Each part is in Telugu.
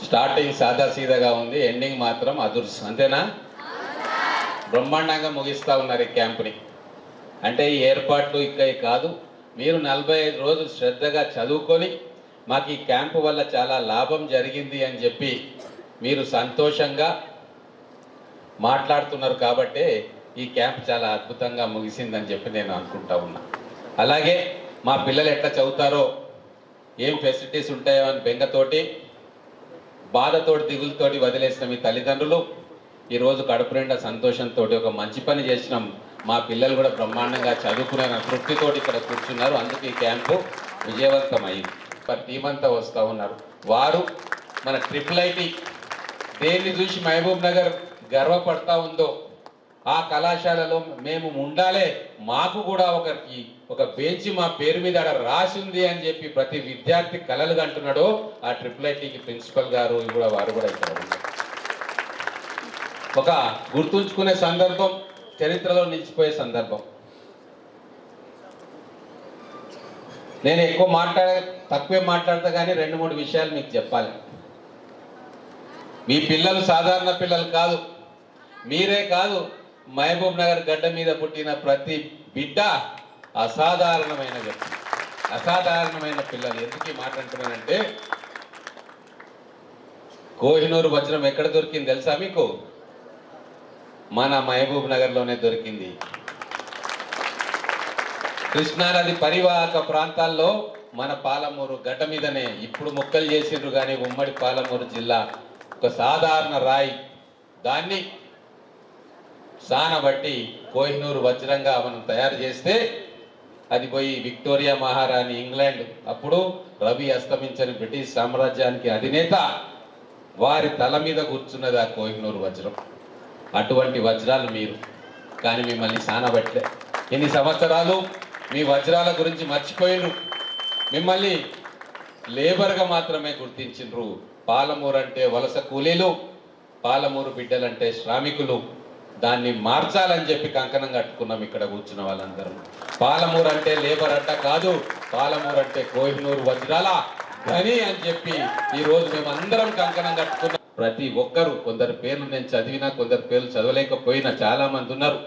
స్టార్టింగ్ సాదాసీదాగా ఉంది, ఎండింగ్ మాత్రం అదుర్స్, అంతేనా? బ్రహ్మాండంగా ముగిస్తూ ఉన్నారు ఈ క్యాంపుని. అంటే ఈ ఏర్పాట్లు ఇక్కడ కాదు, మీరు 45 రోజులు శ్రద్ధగా చదువుకొని మాకు ఈ క్యాంపు వల్ల చాలా లాభం జరిగింది అని చెప్పి మీరు సంతోషంగా మాట్లాడుతున్నారు కాబట్టే ఈ క్యాంప్ చాలా అద్భుతంగా ముగిసిందని చెప్పి నేను అనుకుంటా ఉన్నా. అలాగే మా పిల్లలు ఎట్లా చదువుతారో, ఏం ఫెసిలిటీస్ ఉంటాయో అని బెంగతోటి, బాధతోటి, దిగులతోటి వదిలేసిన మీ తల్లిదండ్రులు ఈరోజు కడుపు నిండా సంతోషంతో ఒక మంచి పని చేసినాం, మా పిల్లలు కూడా బ్రహ్మాండంగా చదువుకునే తృప్తితోటి ఇక్కడ కూర్చున్నారు, అందుకే ఈ క్యాంపు విజయవంతమైంది. టీం అంతా వస్తూ ఉన్నారు. వారు మన IIIT దేన్ని చూసి మహబూబ్ నగర్ గర్వపడతా ఉందో ఆ కళాశాలలో మేము ఉండాలే, మాకు కూడా ఒక బెంచ్ మా పేరు మీద అక్కడ రాసి ఉంది అని చెప్పి ప్రతి విద్యార్థి కలలు అంటున్నాడో ఆ IIITకి ప్రిన్సిపల్ గారు కూడా వారు కూడా ఇక్కడ ఉన్నారు. ఒక గుర్తుంచుకునే సందర్భం, చరిత్రలో నిలిచిపోయే సందర్భం. నేను తక్కువే మాట్లాడతా కానీ 2-3 విషయాలు మీకు చెప్పాలి. మీ పిల్లలు సాధారణ పిల్లలు కాదు, మీరే కాదు, మహబూబ్ నగర్ గడ్డ మీద పుట్టిన ప్రతి బిడ్డ అసాధారణమైన వ్యక్తి, అసాధారణమైన పిల్లలు. ఎందుకు ఈ మాట అంటున్నానంటే, కోహినూరు వజ్రం ఎక్కడ దొరికింది తెలుసా మీకు? మన మహబూబ్ నగర్లోనే దొరికింది. కృష్ణానది పరివాహక ప్రాంతాల్లో మన పాలమూరు గడ్డ మీదనే ఇప్పుడు ముక్కలు చేసిండ్రు, కానీ ఉమ్మడి పాలమూరు జిల్లా ఒక సాధారణ రాయి, దాన్ని సానబట్టి కోహినూరు వజ్రంగా మనం తయారు చేస్తే అది పోయి విక్టోరియా మహారాణి ఇంగ్లాండ్, అప్పుడు రవి అస్తమించని బ్రిటిష్ సామ్రాజ్యానికి అధినేత, వారి తల మీద కూర్చున్నది ఆ కోహినూరు వజ్రం. అటువంటి వజ్రాలు మీరు, కానీ మిమ్మల్ని సానబట్లే. ఇన్ని సంవత్సరాలు మీ వజ్రాల గురించి మర్చిపోయినరు, మిమ్మల్ని లేబర్గా మాత్రమే గుర్తించిండ్రు. పాలమూరు అంటే వలస కూలీలు, పాలమూరు బిడ్డలంటే శ్రామికులు. దాన్ని మార్చాలని చెప్పి కంకణం కట్టుకున్నాం ఇక్కడ కూర్చున్న వాళ్ళందరూ. పాలమూరు అంటే లేబర్ అడ్డ కాదు, పాలమూరు అంటే కోహినూరు వజ్రాల ధని అని చెప్పి ఈరోజు మేమందరం కంకణం కట్టుకున్నాం. ప్రతి ఒక్కరు, కొందరు పేర్లు నేను చదివినా, కొందరు పేర్లు చదవలేకపోయినా చాలా మంది ఉన్నారు.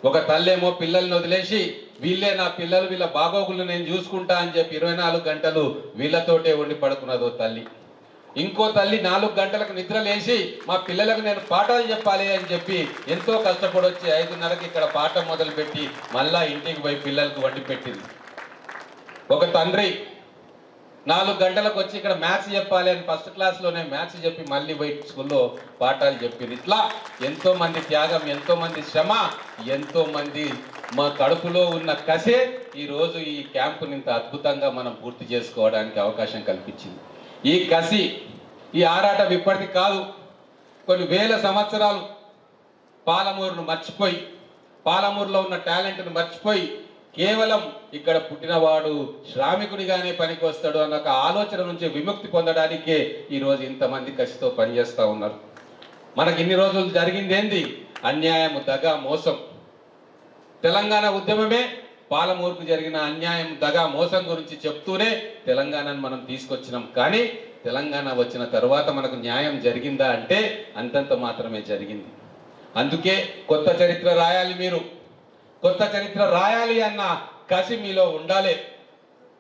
ఒక తల్లేమో పిల్లల్ని వదిలేసి వీళ్ళే నా పిల్లలు, వీళ్ళ బాగోగులు నేను చూసుకుంటా అని చెప్పి 24 గంటలు వీళ్ళతోటే వండి పడుకున్నదో తల్లి. ఇంకో తల్లి 4 గంటలకు నిద్ర లేచి మా పిల్లలకు నేను పాఠాలు చెప్పాలి అని చెప్పి ఎంతో కష్టపడి వచ్చి 5:30కి ఇక్కడ పాఠం మొదలుపెట్టి మళ్ళా ఇంటికి పోయి పిల్లలకు వండి పెట్టింది. ఒక తండ్రి 4 గంటలకు వచ్చి ఇక్కడ మ్యాథ్స్ చెప్పాలి అని ఫస్ట్ క్లాస్లోనే మ్యాథ్స్ చెప్పి మళ్ళీ పోయి స్కూల్లో పాఠాలు చెప్పింది. ఇట్లా ఎంతో మంది త్యాగం, ఎంతో మంది శ్రమ, ఎంతో మంది మా కడుపులో ఉన్న కసే ఈరోజు ఈ క్యాంపుని ఇంత అద్భుతంగా మనం పూర్తి చేసుకోవడానికి అవకాశం కల్పించింది. ఈ కసి, ఈ ఆరాటం ఇప్పటిది కాదు, కొన్ని వేల సంవత్సరాలు పాలమూరును మర్చిపోయి, పాలమూరులో ఉన్న టాలెంట్ను మర్చిపోయి, కేవలం ఇక్కడ పుట్టినవాడు శ్రామికుడిగానే పనికి వస్తాడు అన్న ఒక ఆలోచన నుంచి విముక్తి పొందడానికే ఈరోజు ఇంతమంది కసితో పనిచేస్తూ ఉన్నారు. మనకి ఇన్ని రోజులు జరిగింది ఏంది? అన్యాయం, దగ, మోసం. తెలంగాణ ఉద్యమమే పాలమూరుకు జరిగిన అన్యాయం, దగ, మోసం గురించి చెప్తూనే తెలంగాణను మనం తీసుకొచ్చినాం. కానీ తెలంగాణ వచ్చిన తర్వాత మనకు న్యాయం జరిగిందా అంటే అంతంత మాత్రమే జరిగింది. అందుకే కొత్త చరిత్ర రాయాలి. మీరు కొత్త చరిత్ర రాయాలి అన్న కసి మీలో ఉండాలి.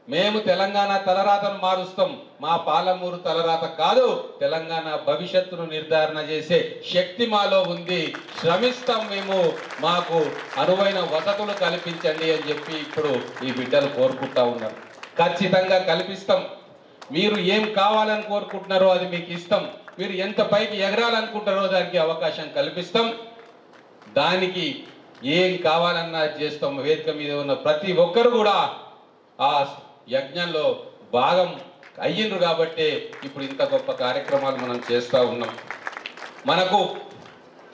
మేము తెలంగాణ తలరాతను మారుస్తాం, మా పాలమూరు తలరాత కాదు, తెలంగాణ భవిష్యత్తును నిర్ధారణ చేసే శక్తి మాలో ఉంది, శ్రమిస్తాం మేము, మాకు అనువైన వసతులు కల్పించండి అని చెప్పి ఇప్పుడు ఈ బిడ్డలు కోరుకుంటా ఉన్నారు. ఖచ్చితంగా కల్పిస్తాం. మీరు ఏం కావాలని కోరుకుంటున్నారో అది మీకు ఇస్తాం. మీరు ఎంత పైకి ఎగరాలనుకుంటారో దానికి అవకాశం కల్పిస్తాం. దానికి ఏం కావాలన్నా చేస్తాం. వేదిక మీద ఉన్న ప్రతి ఒక్కరు కూడా ఆ యజ్ఞంలో భాగం అయ్యిండ్రు కాబట్టి ఇప్పుడు ఇంత గొప్ప కార్యక్రమాలు మనం చేస్తూ ఉన్నాం. మనకు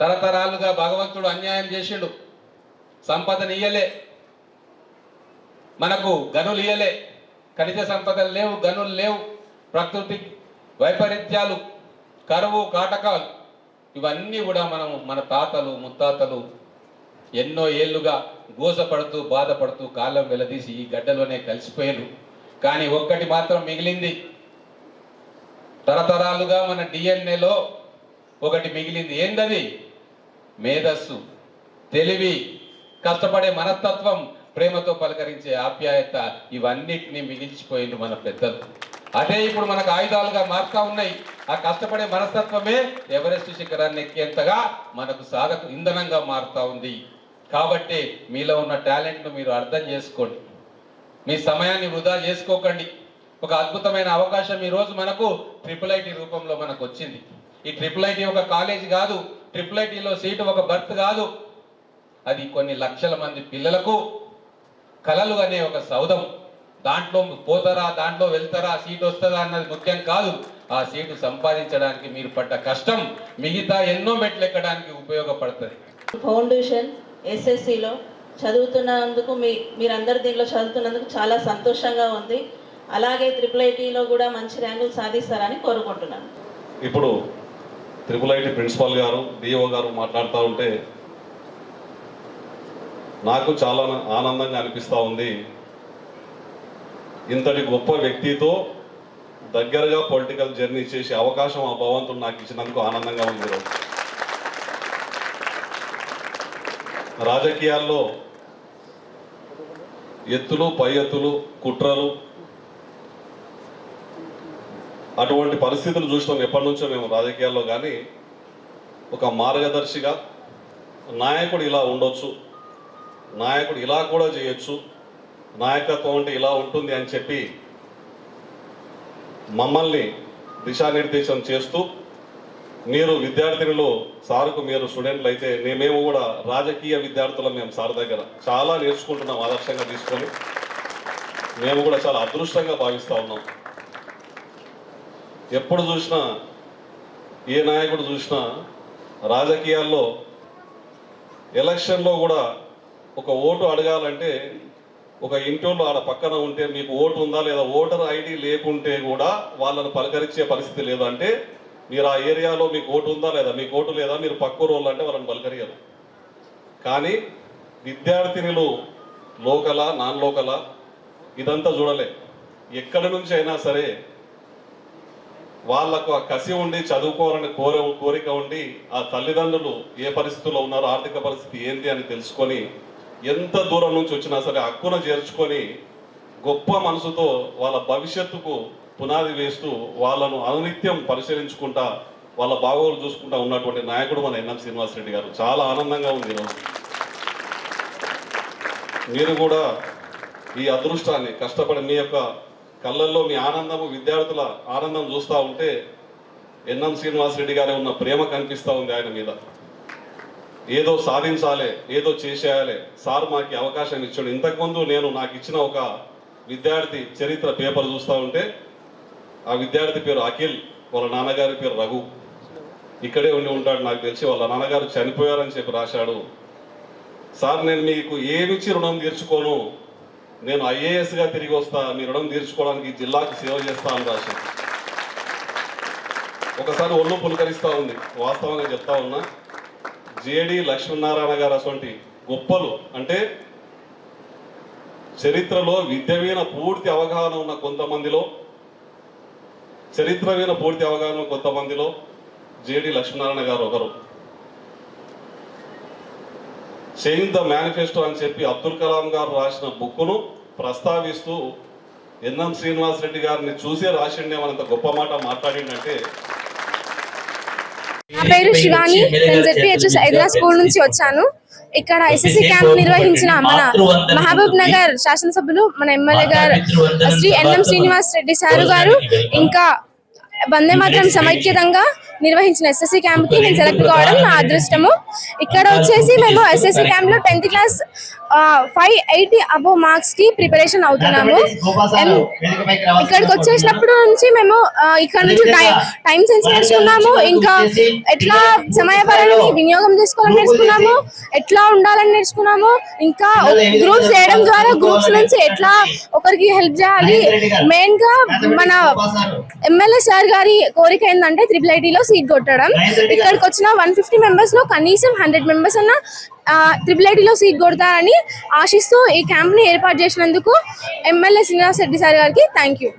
తరతరాలుగా భగవంతుడు అన్యాయం చేసిండు, సంపదను ఇయ్యలే, మనకు గనులు ఇయ్యలే, ఖనిజ సంపదలు లేవు, గనులు లేవు, ప్రకృతి వైపరీత్యాలు, కరువు, కాటకాలు, ఇవన్నీ కూడా మన తాతలు ముత్తాతలు ఎన్నో ఏళ్లుగా గోసపడుతూ బాధపడుతూ కాలం వెలదీసి ఈ గడ్డలోనే కలిసిపోయారు. కానీ ఒక్కటి మాత్రం మిగిలింది, తరతరాలుగా మన డిఎన్ఏలో ఒకటి మిగిలింది. ఏందది? మేధస్సు, తెలివి, కష్టపడే మనస్తత్వం, ప్రేమతో పలకరించే ఆప్యాయత, ఇవన్నిటిని మిగిల్చిపోయింది మన పెద్దలు. అదే ఇప్పుడు మనకు ఆయుధాలుగా మారుతా ఉన్నాయి. ఆ కష్టపడే మనస్తత్వమే ఎవరెస్ట్ శిఖరాన్ని ఎక్కేంతగా మనకు సాధకు ఇంధనంగా మారుతా ఉంది. కాబట్టి మీలో ఉన్న టాలెంట్ను మీరు అర్థం చేసుకోండి, మీ సమయాన్ని వృధా చేసుకోకండి. ఒక అద్భుతమైన అవకాశం ఈరోజు మనకు IIIT రూపంలో మనకు వచ్చింది. ఈ IIIT ఒక కాలేజీ కాదు, IIITలో సీటు ఒక బర్త్ కాదు, అది కొన్ని లక్షల మంది పిల్లలకు కలలు అనే ఒక సౌధం. దాంట్లో పోతారా, దాంట్లో వెళ్తారా, సీట్ వస్తుందా అన్నది ముఖ్యం కాదు. ఆ సీటు సంపాదించడానికి మీరు పడ్డ కష్టం మిగతా ఎన్నో మెట్లు ఎక్కడానికి ఉపయోగపడుతుంది. ఫౌండేషన్ SSCలో చదువుతున్నందుకు మీరందరు దీనిలో చదువుతున్నందుకు చాలా సంతోషంగా ఉంది. అలాగే IIITలో కూడా మంచి ర్యాంకులు సాధిస్తారని కోరుకుంటున్నాను. ఇప్పుడు IIIT ప్రిన్సిపాల్ గారు, DO గారు మాట్లాడుతూ ఉంటే నాకు చాలా ఆనందంగా అనిపిస్తూ ఉంది. ఇంతటి గొప్ప వ్యక్తితో దగ్గరగా పొలిటికల్ జర్నీ చేసే అవకాశం ఆ భగవంతుడు నాకు ఇచ్చినందుకు ఆనందంగా ఉంది. రాజకీయాల్లో ఎత్తులు, పై ఎత్తులు, కుట్రలు, అటువంటి పరిస్థితులు చూసినాం ఎప్పటి నుంచో మేము రాజకీయాల్లో. కానీ ఒక మార్గదర్శిగా నాయకుడు ఇలా ఉండొచ్చు, నాయకుడు ఇలా కూడా చేయొచ్చు, నాయకత్వం అంటే ఇలా ఉంటుంది అని చెప్పి మమ్మల్ని దిశానిర్దేశం చేస్తూ, మీరు విద్యార్థినులు, సార్కు మీరు స్టూడెంట్లు అయితే మేము కూడా రాజకీయ విద్యార్థులం, మేము సార్ దగ్గర చాలా నేర్చుకుంటున్నాం. ఆదర్శంగా తీసుకొని మేము కూడా చాలా అదృష్టంగా భావిస్తూ ఉన్నాం. ఎప్పుడు చూసినా, ఏ నాయకుడు చూసినా రాజకీయాల్లో ఎలక్షన్లో కూడా ఒక ఓటు అడగాలంటే ఒక ఇంటోళ్ళు ఆడ పక్కన ఉంటే మీకు ఓటు ఉందా లేదా, ఓటర్ ID లేకుంటే కూడా వాళ్ళను పలకరించే పరిస్థితి లేదు. అంటే మీరు ఆ ఏరియాలో మీకు ఓటు ఉందా లేదా, మీకు ఓటు లేదా, మీరు పక్కూరు వాళ్ళు అంటే వాళ్ళని పలకరియరు. కానీ విద్యార్థినులు లోకలా, నాన్ లోకలా ఇదంతా చూడలే. ఎక్కడి నుంచి అయినా సరే వాళ్ళకు ఆ కసి ఉండి, చదువుకోవాలని కోరిక ఉండి, ఆ తల్లిదండ్రులు ఏ పరిస్థితుల్లో ఉన్నారో, ఆర్థిక పరిస్థితి ఏంటి అని తెలుసుకొని ఎంత దూరం నుంచి వచ్చినా సరే హక్కున చేర్చుకొని గొప్ప మనసుతో వాళ్ళ భవిష్యత్తుకు పునాది వేస్తూ వాళ్ళను అనునిత్యం పరిశీలించుకుంటా, వాళ్ళ బాగోగులు చూసుకుంటా ఉన్నటువంటి నాయకుడు మన NM శ్రీనివాసరెడ్డి గారు. చాలా ఆనందంగా ఉంది ఈరోజు. మీరు కూడా ఈ అదృష్టాన్ని కష్టపడి మీ యొక్క కళ్ళల్లో మీ ఆనందము, విద్యార్థుల ఆనందం చూస్తూ ఉంటే NM శ్రీనివాసరెడ్డి గారే ఉన్న ప్రేమ కనిపిస్తూ ఉంది ఆయన మీద. ఏదో సాధించాలి, ఏదో చేసేయాలి, సార్ మాకు అవకాశం ఇచ్చాడు. ఇంతకుముందు నాకు ఇచ్చిన ఒక విద్యార్థి చరిత్ర పేపర్ చూస్తూ ఉంటే ఆ విద్యార్థి పేరు అఖిల్, వాళ్ళ నాన్నగారి పేరు రఘు. ఇక్కడే ఉండి ఉంటాడు నాకు తెలిసి. వాళ్ళ నాన్నగారు చనిపోయారని చెప్పి రాశాడు. సార్, నేను మీకు ఏమిచ్చి రుణం తీర్చుకోను, నేను IASగా తిరిగి వస్తా, మీ రుణం తీర్చుకోవడానికి జిల్లాకు సేవ చేస్తా అని రాశాడు. ఒకసారి ఒళ్ళు పులకరిస్తూ ఉంది. వాస్తవంగా చెప్తా ఉన్నా, JD లక్ష్మీనారాయణ గారు అటువంటి గొప్పలు, అంటే చరిత్రలో విద్య మీద పూర్తి అవగాహన ఉన్న కొంతమందిలో, చరిత్ర మీద పూర్తి అవగాహన కొంతమందిలో JD లక్ష్మీనారాయణ గారు ఒకరు. చేంజ్ ద మేనిఫెస్టో అని చెప్పి అబ్దుల్ కలాం గారు రాసిన బుక్ను ప్రస్తావిస్తూ NM శ్రీనివాసరెడ్డి గారిని చూసే రాసిండేమనంత గొప్ప మాట మాట్లాడిందంటే. నా పేరు శివాని, నేను ZPHS హైదరాబాద్ స్కూల్ నుంచి వచ్చాను. ఇక్కడ SSC క్యాంప్ నిర్వహించిన మన మహబూబ్ నగర్ శాసనసభ్యులు, మన ఎమ్మెల్యే గారు శ్రీ NM శ్రీనివాస్ రెడ్డి సార్ గారు, ఇంకా వందే మాత్రం సమైక్యతంగా నిర్వహించిన SSC క్యాంప్ కి నేను సెలెక్ట్ కావడం నా అదృష్టము. ఇక్కడ వచ్చేసి మేము SSC క్యాంప్ లో 10th క్లాస్ 580 అబోవ్ మార్క్స్ కి ప్రిపరేషన్ అవుతున్నాము. ఇక్కడికి వచ్చేసినప్పుడు నుంచి మేము ఇక్కడ నుంచి టైం సెన్స్ నేర్చుకున్నాము, ఇంకా ఎట్లా సమయపాలనని వినియోగం చేసుకోవాలని నేర్చుకున్నాము, ఎట్లా ఉండాలని నేర్చుకున్నాము, ఇంకా గ్రూప్స్ చేయడం ద్వారా గ్రూప్స్ నుంచి ఎట్లా ఒకరికి హెల్ప్ చేయాలి. మెయిన్ గా మన ఎమ్మెల్యే సార్ గారి కోరిక ఏంటంటే IIITలో సీట్ కొట్టడం. ఇక్కడికి వచ్చిన 150 మెంబర్స్ లో కనీసం 100 మెంబర్స్ అన్న IIITలో సీట్ కొడతారని ఆశిస్తూ ఈ క్యాంప్ ని ఏర్పాటు చేసినందుకు ఎమ్మెల్యే శ్రీనివాస్ రెడ్డి సార్ గారికి థ్యాంక్ యూ.